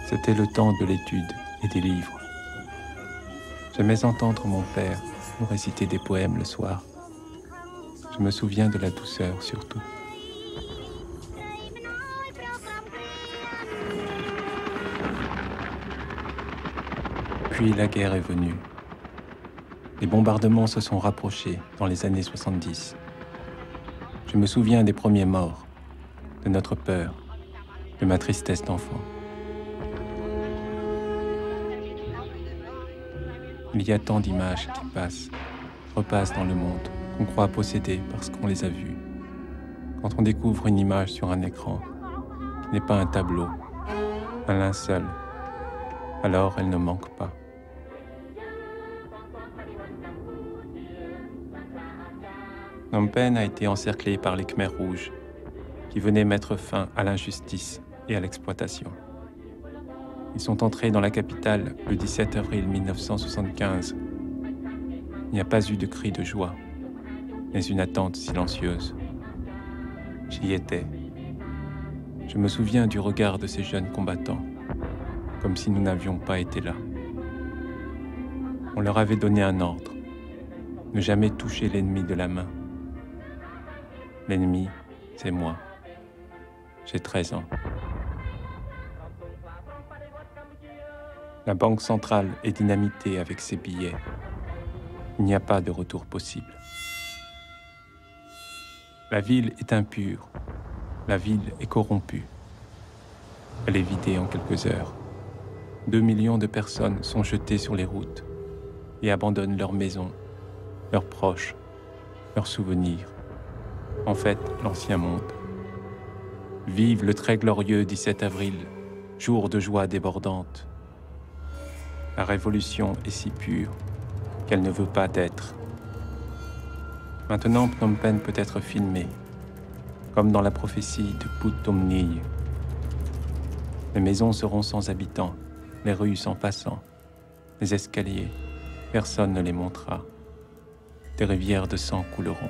C'était le temps de l'étude et des livres. J'aimais entendre mon père nous réciter des poèmes le soir. Je me souviens de la douceur surtout. Puis la guerre est venue. Les bombardements se sont rapprochés dans les années 70. Je me souviens des premiers morts, de notre peur, de ma tristesse d'enfant. Il y a tant d'images qui passent, repassent dans le monde, qu'on croit posséder parce qu'on les a vues. Quand on découvre une image sur un écran, qui n'est pas un tableau, un linceul, alors elle ne manque pas. Phnom Penh a été encerclé par les Khmers rouges, qui venaient mettre fin à l'injustice et à l'exploitation. Ils sont entrés dans la capitale le 17 avril 1975. Il n'y a pas eu de cri de joie, mais une attente silencieuse. J'y étais. Je me souviens du regard de ces jeunes combattants, comme si nous n'avions pas été là. On leur avait donné un ordre, ne jamais toucher l'ennemi de la main. L'ennemi, c'est moi. J'ai 13 ans. La banque centrale est dynamitée avec ses billets. Il n'y a pas de retour possible. La ville est impure. La ville est corrompue. Elle est vidée en quelques heures. 2 millions de personnes sont jetées sur les routes et abandonnent leurs maisons, leurs proches, leurs souvenirs. En fait, l'ancien monde. Vive le très glorieux 17 avril, jour de joie débordante. La révolution est si pure qu'elle ne veut pas d'être. Maintenant, Phnom Penh peut être filmé, comme dans la prophétie de Putumni. Les maisons seront sans habitants, les rues sans passants, les escaliers, personne ne les montera. Des rivières de sang couleront.